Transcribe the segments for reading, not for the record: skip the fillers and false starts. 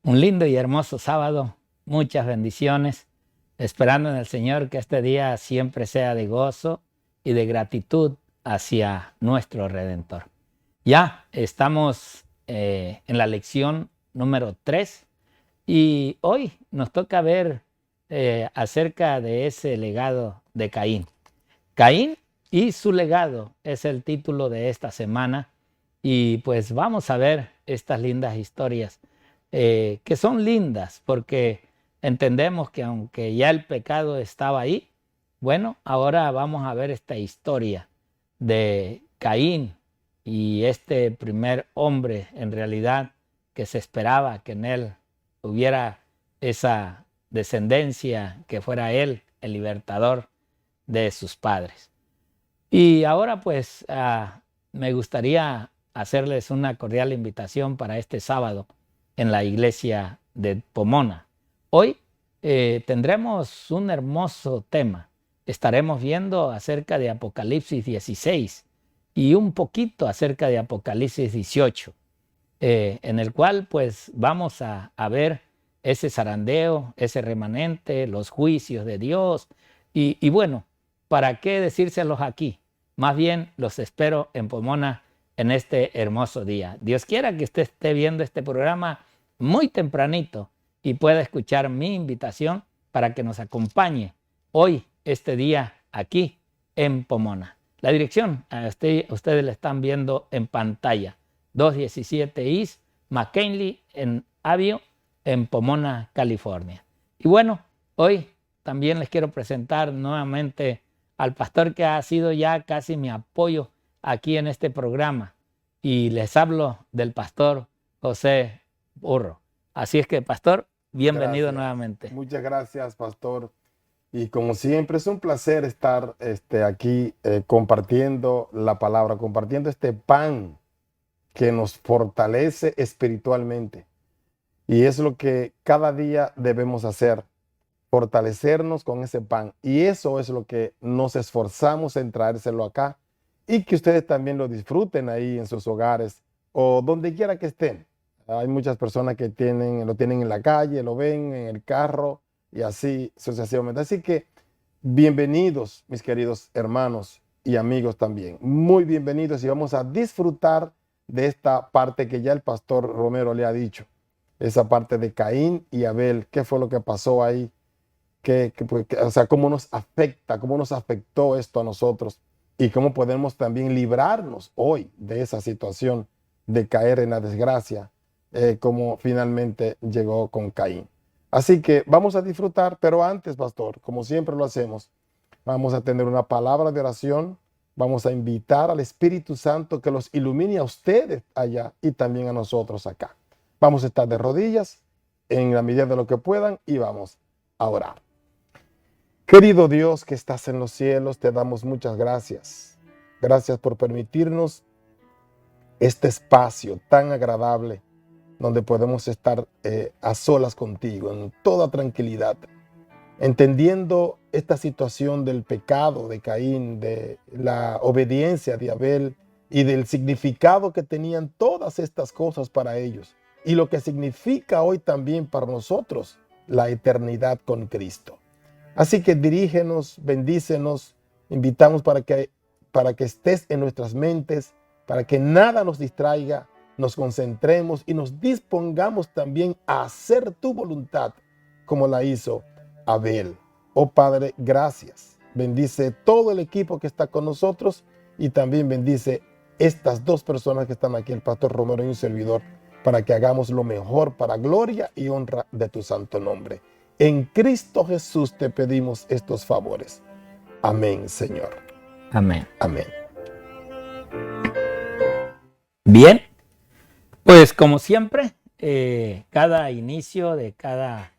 Un lindo y hermoso sábado, muchas bendiciones, esperando en el Señor que este día siempre sea de gozo y de gratitud hacia nuestro Redentor. Ya estamos en la lección número 3 y hoy nos toca ver acerca de ese legado de Caín. Caín y su legado es el título de esta semana y pues vamos a ver estas lindas historias que son lindas porque entendemos que aunque ya el pecado estaba ahí, bueno, ahora vamos a ver esta historia de Caín y este primer hombre en realidad que se esperaba que en él hubiera esa descendencia, que fuera él el libertador de sus padres. Y ahora pues me gustaría hacerles una cordial invitación para este sábado en la iglesia de Pomona. Hoy tendremos un hermoso tema. Estaremos viendo acerca de Apocalipsis 16 y un poquito acerca de Apocalipsis 18, en el cual pues vamos a ver ese zarandeo, ese remanente, los juicios de Dios y bueno, ¿para qué decírselos aquí? Más bien los espero en Pomona en este hermoso día. Dios quiera que usted esté viendo este programa muy tempranito y pueda escuchar mi invitación para que nos acompañe hoy, este día, aquí en Pomona. La dirección, ustedes la están viendo en pantalla. 217 East McKinley en Avio, en Pomona, California. Y bueno, hoy también les quiero presentar nuevamente al pastor que ha sido ya casi mi apoyo aquí en este programa. Y les hablo del pastor José Burro. Así es que, pastor, bienvenido nuevamente. Muchas gracias, pastor. Y como siempre, es un placer estar aquí compartiendo la palabra, compartiendo este pan que nos fortalece espiritualmente. Y es lo que cada día debemos hacer, fortalecernos con ese pan. Y eso es lo que nos esforzamos en traérselo acá y que ustedes también lo disfruten ahí en sus hogares o donde quiera que estén. Hay muchas personas que lo tienen en la calle, lo ven en el carro y así sucesivamente. Así que bienvenidos, mis queridos hermanos y amigos también. Muy bienvenidos y vamos a disfrutar de esta parte que ya el pastor Romero le ha dicho. Esa parte de Caín y Abel. ¿Qué fue lo que pasó ahí? O sea, cómo nos afecta, cómo nos afectó esto a nosotros y cómo podemos también librarnos hoy de esa situación de caer en la desgracia, como finalmente llegó con Caín. Así que vamos a disfrutar, pero antes, pastor, como siempre lo hacemos, vamos a tener una palabra de oración, vamos a invitar al Espíritu Santo que los ilumine a ustedes allá y también a nosotros acá. Vamos a estar de rodillas en la medida de lo que puedan y vamos a orar. Querido Dios que estás en los cielos, te damos muchas gracias. Gracias por permitirnos este espacio tan agradable donde podemos estar a solas contigo, en toda tranquilidad, entendiendo esta situación del pecado de Caín, de la obediencia de Abel y del significado que tenían todas estas cosas para ellos y lo que significa hoy también para nosotros la eternidad con Cristo. Así que dirígenos, bendícenos, invitamos para que estés en nuestras mentes, para que nada nos distraiga, nos concentremos y nos dispongamos también a hacer tu voluntad como la hizo Abel. Oh Padre, gracias. Bendice todo el equipo que está con nosotros y también bendice estas dos personas que están aquí, el pastor Romero y un servidor, para que hagamos lo mejor para gloria y honra de tu santo nombre. En Cristo Jesús te pedimos estos favores. Amén, Señor. Amén. Amén. Bien, pues como siempre, cada inicio de cada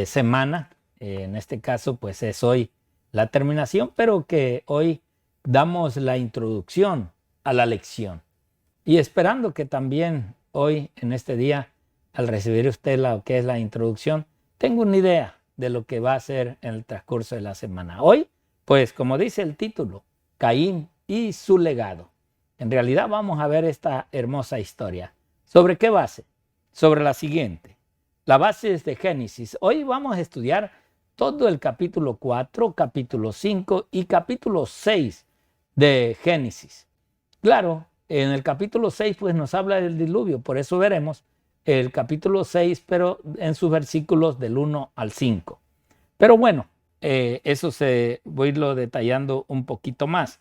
semana, en este caso pues es hoy la terminación, pero que hoy damos la introducción a la lección. Y esperando que también hoy, en este día, al recibir usted lo que es la introducción, tengo una idea de lo que va a ser en el transcurso de la semana. Hoy, pues como dice el título, Caín y su legado. En realidad vamos a ver esta hermosa historia. ¿Sobre qué base? Sobre la siguiente. la base es de Génesis. Hoy vamos a estudiar todo el capítulo 4, capítulo 5 y capítulo 6 de Génesis. Claro, en el capítulo 6 pues nos habla del diluvio, por eso veremos el capítulo 6, pero en sus versículos del 1 al 5. Pero bueno, eso voy a irlo detallando un poquito más.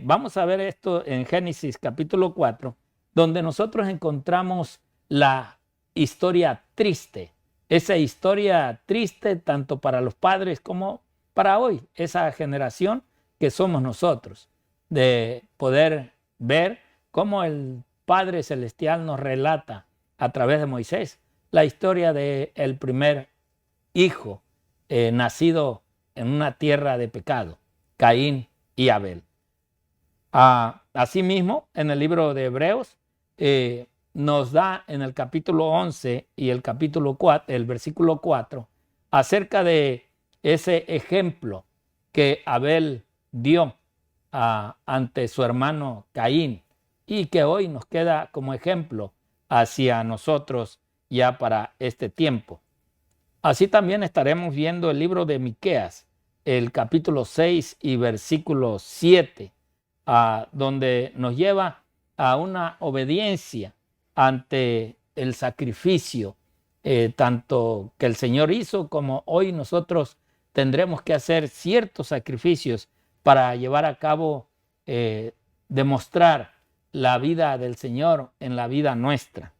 Vamos a ver esto en Génesis capítulo 4, donde nosotros encontramos la historia triste. Esa historia triste tanto para los padres como para hoy, esa generación que somos nosotros, de poder ver cómo el Padre Celestial nos relata a través de Moisés la historia del primer hijo nacido en una tierra de pecado, Caín y Abel. Asimismo, en el libro de Hebreos nos da en el capítulo 11 y el capítulo 4, el versículo 4, acerca de ese ejemplo que Abel dio ante su hermano Caín y que hoy nos queda como ejemplo hacia nosotros ya para este tiempo. Así también estaremos viendo el libro de Miqueas, el capítulo 6 y versículo 7, donde nos lleva a una obediencia ante el sacrificio, tanto que el Señor hizo como hoy nosotros tendremos que hacer ciertos sacrificios para llevar a cabo, demostrar la vida del Señor en la vida nuestra.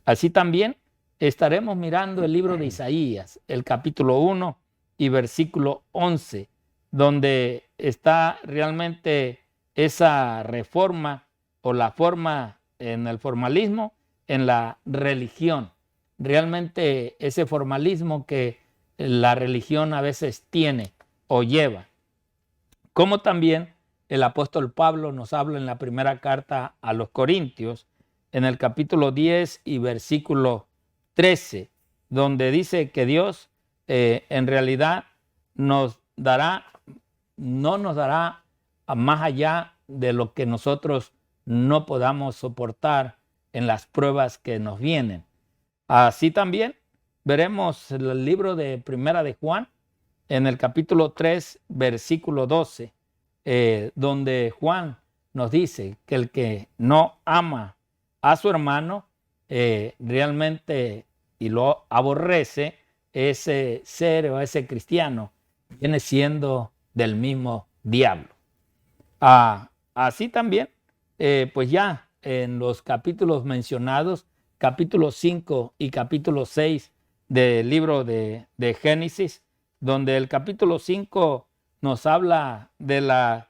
Así también estaremos mirando el libro de Isaías, el capítulo 1 y versículo 11, donde está realmente esa reforma o la forma en el formalismo, en la religión. Realmente ese formalismo que la religión a veces tiene o lleva. Como también el apóstol Pablo nos habla en la primera carta a los Corintios, en el capítulo 10 y versículo 13, donde dice que Dios en realidad no nos dará más allá de lo que nosotros no podamos soportar en las pruebas que nos vienen. Así también veremos el libro de Primera de Juan, en el capítulo 3, versículo 12, donde Juan nos dice que el que no ama a su hermano realmente y lo aborrece, ese ser o ese cristiano viene siendo del mismo diablo. Así también, pues ya en los capítulos mencionados, capítulo 5 y capítulo 6 del libro de Génesis, donde el capítulo 5 nos habla de la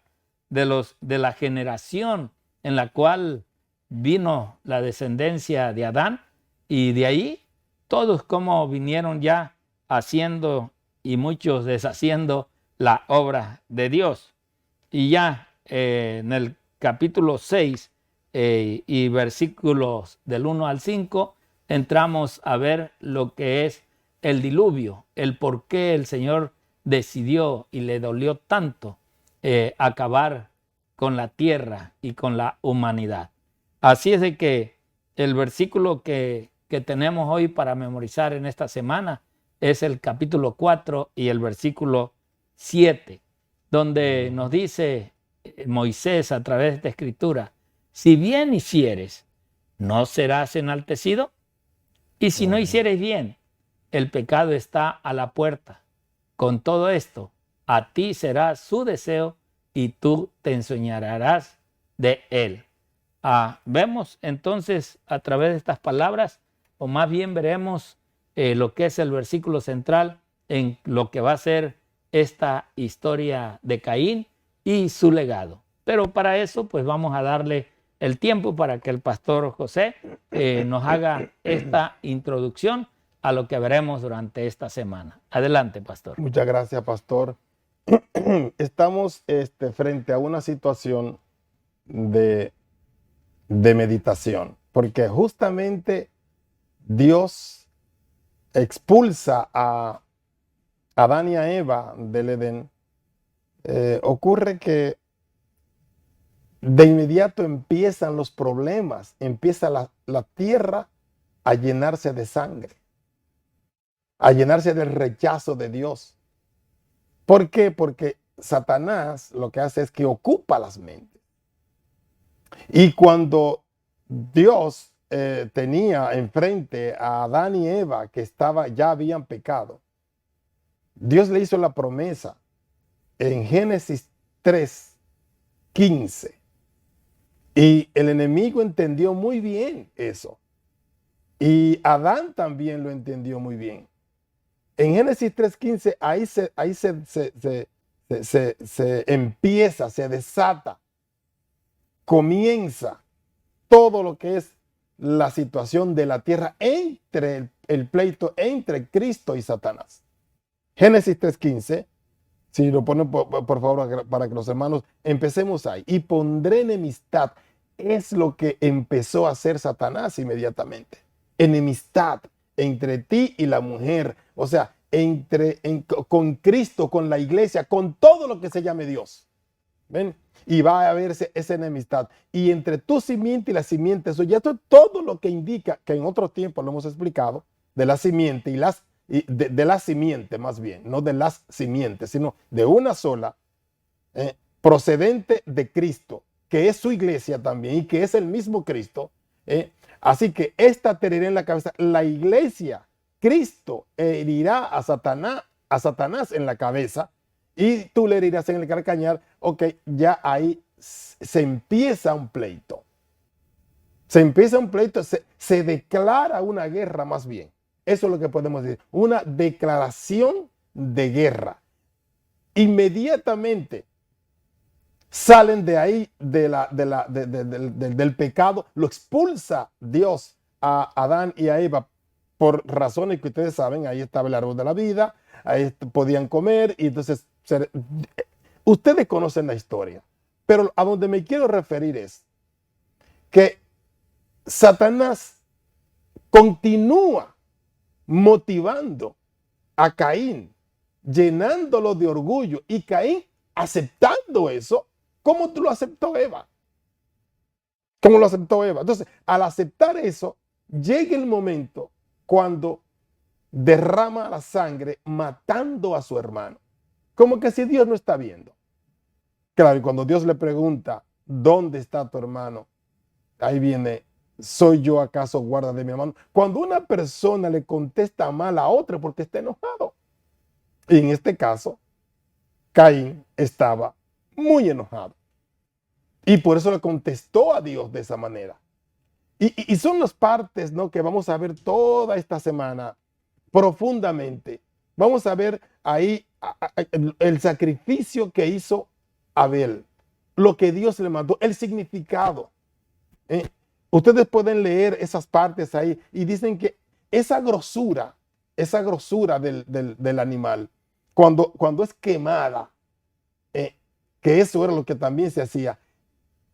generación en la cual vino la descendencia de Adán, y de ahí todos como vinieron ya haciendo y muchos deshaciendo la obra de Dios. Y ya en el capítulo 6 y versículos del 1 al 5 entramos a ver lo que es el diluvio, el por qué el Señor decidió y le dolió tanto acabar con la tierra y con la humanidad. Así es de que el versículo que tenemos hoy para memorizar en esta semana es el capítulo 4 y el versículo 7, donde nos dice Moisés a través de esta escritura: si bien hicieres, ¿no serás enaltecido? Y si no hicieres bien, el pecado está a la puerta. Con todo esto, a ti será su deseo y tú te enseñorearás de él. Vemos entonces a través de estas palabras, o más bien veremos lo que es el versículo central en lo que va a ser esta historia de Caín y su legado. Pero para eso pues vamos a darle el tiempo para que el pastor José nos haga esta introducción a lo que veremos durante esta semana. Adelante, pastor. Muchas gracias, pastor. Estamos frente a una situación de meditación, porque justamente Dios expulsa a Adán y a Eva del Edén. Ocurre que de inmediato empiezan los problemas, empieza la tierra a llenarse de sangre. a llenarse del rechazo de Dios. ¿Por qué? Porque Satanás lo que hace es que ocupa las mentes. Y cuando Dios tenía enfrente a Adán y Eva, que ya habían pecado, Dios le hizo la promesa en Génesis 3:15. Y el enemigo entendió muy bien eso. Y Adán también lo entendió muy bien. En Génesis 3:15, ahí se empieza, se desata, comienza todo lo que es la situación de la tierra entre el pleito entre Cristo y Satanás. Génesis 3:15, si lo ponen por favor para que los hermanos empecemos ahí. Y pondré enemistad. Es lo que empezó a hacer Satanás inmediatamente. Enemistad entre ti y la mujer. O sea, con Cristo, con la iglesia, con todo lo que se llame Dios. ¿Ven? Y va a haberse esa enemistad. Y entre tu simiente y la simiente suya. Esto es todo lo que indica, que en otro tiempo lo hemos explicado, de la simiente de la simiente más bien, no de las simientes, sino de una sola, procedente de Cristo, que es su iglesia también y que es el mismo Cristo. Así que esta te herirá en la cabeza. La iglesia, Cristo herirá a Satanás en la cabeza y tú le herirás en el calcañar. Ok, ya ahí se empieza un pleito. Se empieza un pleito, se declara una guerra más bien. Eso es lo que podemos decir, una declaración de guerra. Inmediatamente salen de ahí, del pecado, lo expulsa Dios a Adán y a Eva por razones que ustedes saben. Ahí estaba el árbol de la vida, ahí podían comer y entonces ustedes conocen la historia. Pero a donde me quiero referir es que Satanás continúa motivando a Caín, llenándolo de orgullo, y Caín aceptando eso, como lo aceptó Eva. Como lo aceptó Eva. Entonces, al aceptar eso, llega el momento cuando derrama la sangre matando a su hermano. Como que si Dios no está viendo. Claro, y cuando Dios le pregunta, ¿dónde está tu hermano? Ahí viene, ¿soy yo acaso guarda de mi hermano? Cuando una persona le contesta mal a otra porque está enojado. Y en este caso, Caín estaba muy enojado. Y por eso le contestó a Dios de esa manera. Y son las partes, ¿no?, que vamos a ver toda esta semana profundamente. Vamos a ver ahí el sacrificio que hizo Abel, lo que Dios le mandó, el significado. Ustedes pueden leer esas partes ahí y dicen que esa grosura del animal, cuando es quemada, que eso era lo que también se hacía,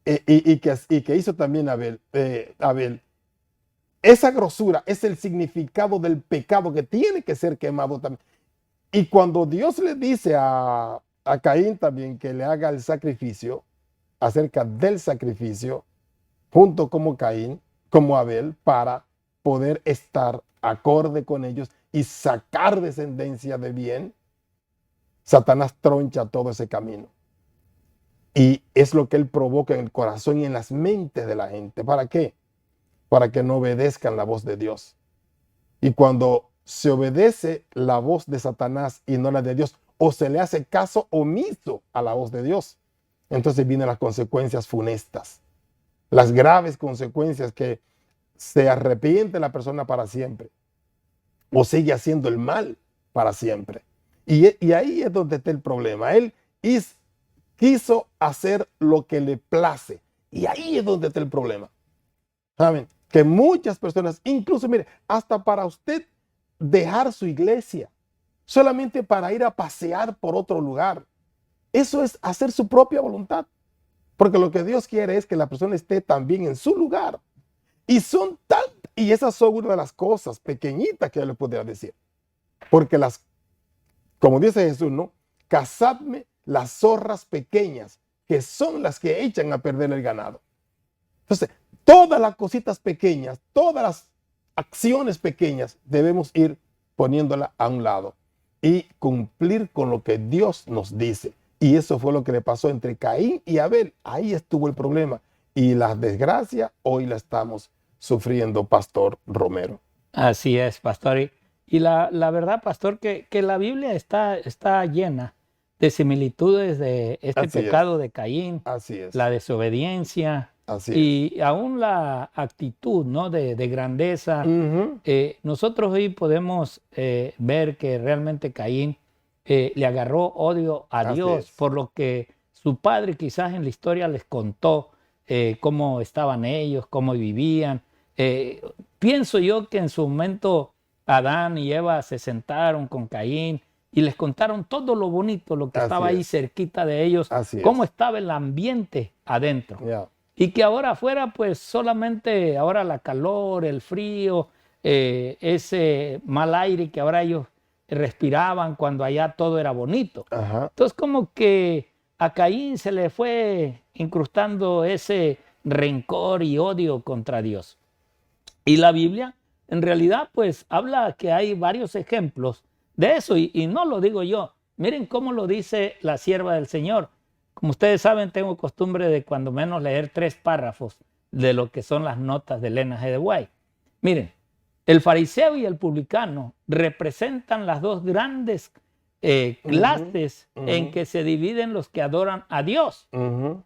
y que hizo también Abel. Esa grosura es el significado del pecado que tiene que ser quemado también. Y cuando Dios le dice a Caín también que le haga el sacrificio, acerca del sacrificio, junto como Caín, como Abel, para poder estar acorde con ellos y sacar descendencia de bien, Satanás troncha todo ese camino. Y es lo que él provoca en el corazón y en las mentes de la gente. ¿Para qué? Para que no obedezcan la voz de Dios. Y cuando se obedece la voz de Satanás y no la de Dios, o se le hace caso omiso a la voz de Dios, entonces vienen las consecuencias funestas, las graves consecuencias, que se arrepiente la persona para siempre o sigue haciendo el mal para siempre. Y ahí es donde está el problema. Él quiso hacer lo que le place, y ahí es donde está el problema. ¿Saben? Que muchas personas, incluso, mire, hasta para usted dejar su iglesia, solamente para ir a pasear por otro lugar, eso es hacer su propia voluntad. Porque lo que Dios quiere es que la persona esté también en su lugar. Y esas son una de las cosas pequeñitas que yo le podría decir. Porque como dice Jesús, ¿no? Cazadme las zorras pequeñas, que son las que echan a perder el ganado. Entonces, todas las cositas pequeñas, todas las acciones pequeñas, debemos ir poniéndola a un lado y cumplir con lo que Dios nos dice. Y eso fue lo que le pasó entre Caín y Abel. Ahí estuvo el problema. Y la desgracia hoy la estamos sufriendo, Pastor Romero. Así es, pastor. Y la verdad, pastor, que la Biblia está llena de similitudes de este Así pecado es. de Caín, Así es. la desobediencia Así y aún la actitud, ¿no?, de grandeza. es. Nosotros hoy podemos ver que realmente Caín le agarró odio a Así Dios es. por lo que su padre quizás en la historia les contó cómo estaban ellos, cómo vivían. Pienso yo que en su momento Adán y Eva se sentaron con Caín y les contaron todo lo bonito, lo que Así estaba ahí es. cerquita de ellos, Así cómo es. estaba el ambiente adentro. Yeah. Y que ahora afuera, pues solamente ahora la calor, el frío, ese mal aire que ahora ellos respiraban cuando allá todo era bonito. Ajá. Entonces como que a Caín se le fue incrustando ese rencor y odio contra Dios. Y la Biblia en realidad pues habla que hay varios ejemplos de eso y no lo digo yo. Miren cómo lo dice la sierva del Señor. Como ustedes saben, tengo costumbre de cuando menos leer 3 párrafos de lo que son las notas de Elena G. de White. Miren, el fariseo y el publicano representan las dos grandes clases en que se dividen los que adoran a Dios.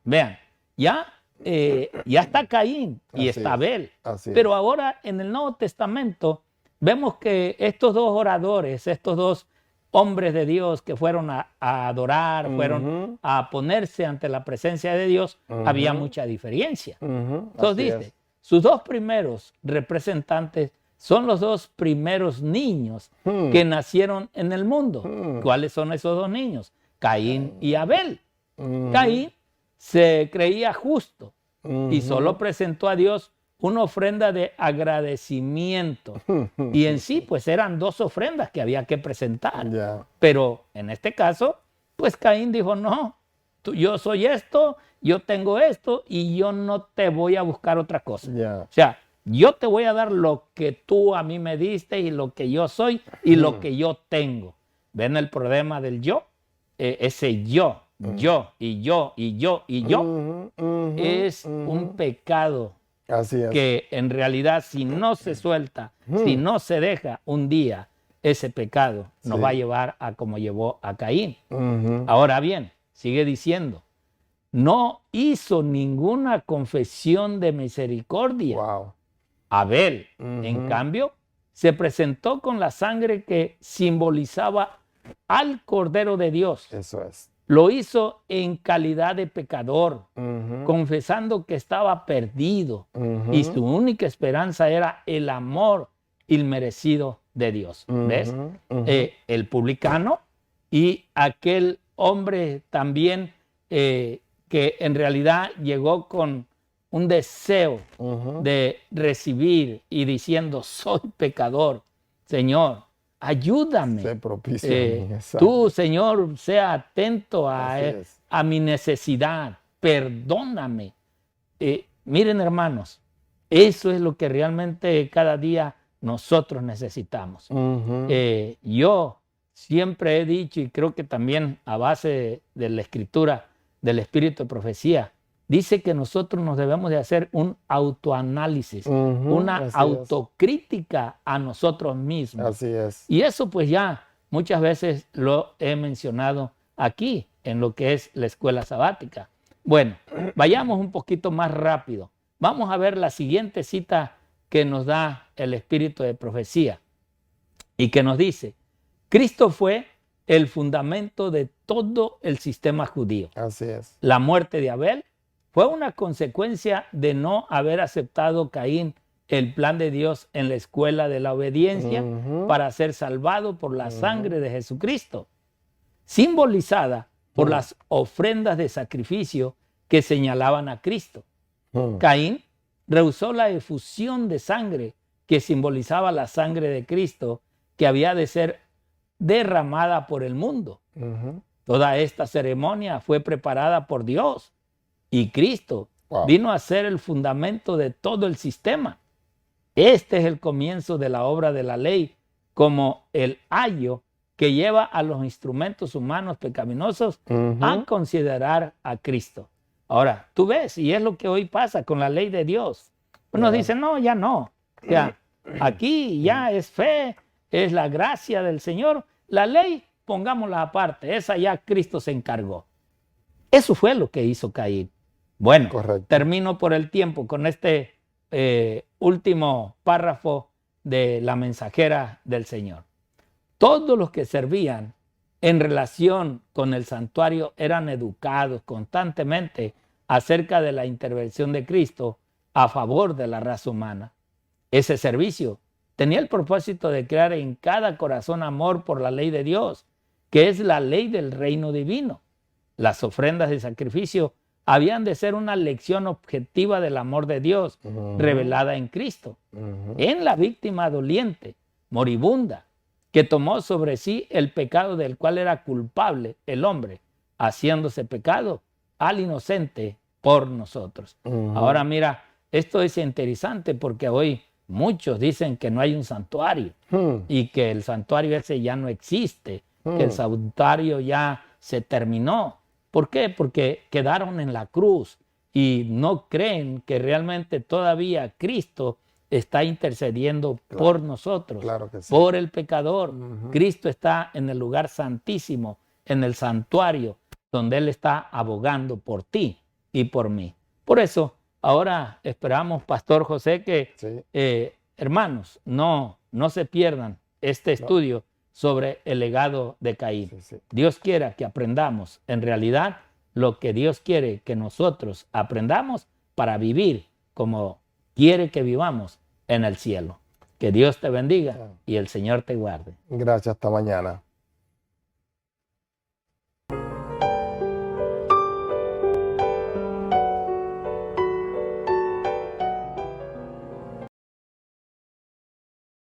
Vean, ya está Caín y Así está es. Abel. Así Pero es. ahora en el Nuevo Testamento vemos que estos dos oradores, estos dos hombres de Dios que fueron a adorar, fueron a ponerse ante la presencia de Dios, había mucha diferencia. Entonces dice, sus dos primeros representantes son los dos primeros niños que nacieron en el mundo. ¿Cuáles son esos dos niños? Caín y Abel. Caín se creía justo y solo presentó a Dios una ofrenda de agradecimiento. Y en sí, pues eran 2 ofrendas que había que presentar. Yeah. Pero en este caso, pues Caín dijo, no, yo soy esto, yo tengo esto y yo no te voy a buscar otra cosa. Yeah. O sea, yo te voy a dar lo que tú a mí me diste y lo que yo soy y lo que yo tengo. ¿Ven el problema del yo? Ese yo y yo y yo y yo es un pecado. Así es. Que en realidad si no se suelta, si no se deja un día, ese pecado nos va a llevar a como llevó a Caín. Ahora bien, sigue diciendo, no hizo ninguna confesión de misericordia. Wow. Abel, en cambio, se presentó con la sangre que simbolizaba al Cordero de Dios. Eso es. Lo hizo en calidad de pecador, confesando que estaba perdido y su única esperanza era el amor inmerecido de Dios. ¿Ves? El publicano y aquel hombre también que en realidad llegó con un deseo de recibir y diciendo, soy pecador, Señor, ayúdame. Sé propicio a mí, Tú, Señor, sea atento a es. mi necesidad. Perdóname. Miren, hermanos, eso es lo que realmente cada día nosotros necesitamos. Yo siempre he dicho, y creo que también a base de la escritura del Espíritu de Profecía, dice que nosotros nos debemos de hacer un autoanálisis, una autocrítica a nosotros mismos. Así es. Y eso pues ya muchas veces lo he mencionado aquí en lo que es la escuela sabática. Bueno, vayamos un poquito más rápido. Vamos a ver la siguiente cita que nos da el Espíritu de Profecía y que nos dice, Cristo fue el fundamento de todo el sistema judío. Así es. La muerte de Abel fue una consecuencia de no haber aceptado Caín el plan de Dios en la escuela de la obediencia para ser salvado por la sangre de Jesucristo, simbolizada por las ofrendas de sacrificio que señalaban a Cristo. Caín rehusó la efusión de sangre que simbolizaba la sangre de Cristo que había de ser derramada por el mundo. Toda esta ceremonia fue preparada por Dios y Cristo vino a ser el fundamento de todo el sistema. Este es el comienzo de la obra de la ley como el ayo que lleva a los instrumentos humanos pecaminosos a considerar a Cristo. Ahora, tú ves, y es lo que hoy pasa con la ley de Dios. Uno dice, no, ya no. O sea, aquí ya es fe, es la gracia del Señor. La ley, pongámosla aparte, esa ya Cristo se encargó. Eso fue lo que hizo Caín. Bueno, correcto. Termino por el tiempo con este último párrafo de la mensajera del Señor. Todos los que servían en relación con el santuario eran educados constantemente acerca de la intervención de Cristo a favor de la raza humana. Ese servicio tenía el propósito de crear en cada corazón amor por la ley de Dios, que es la ley del reino divino. Las ofrendas de sacrificio habían de ser una lección objetiva del amor de Dios revelada en Cristo, en la víctima doliente, moribunda, que tomó sobre sí el pecado del cual era culpable el hombre, haciéndose pecado al inocente por nosotros. Ahora mira, esto es interesante porque hoy muchos dicen que no hay un santuario y que el santuario ese ya no existe, que el santuario ya se terminó. ¿Por qué? Porque quedaron en la cruz y no creen que realmente todavía Cristo está intercediendo por nosotros, por el pecador. Cristo está en el lugar santísimo, en el santuario, donde Él está abogando por ti y por mí. Por eso, ahora esperamos, Pastor José, que hermanos, no se pierdan este estudio sobre el legado de Caín. Dios quiera que aprendamos en realidad lo que Dios quiere que nosotros aprendamos para vivir como quiere que vivamos en el cielo. Que Dios te bendiga y el Señor te guarde. Gracias, hasta mañana.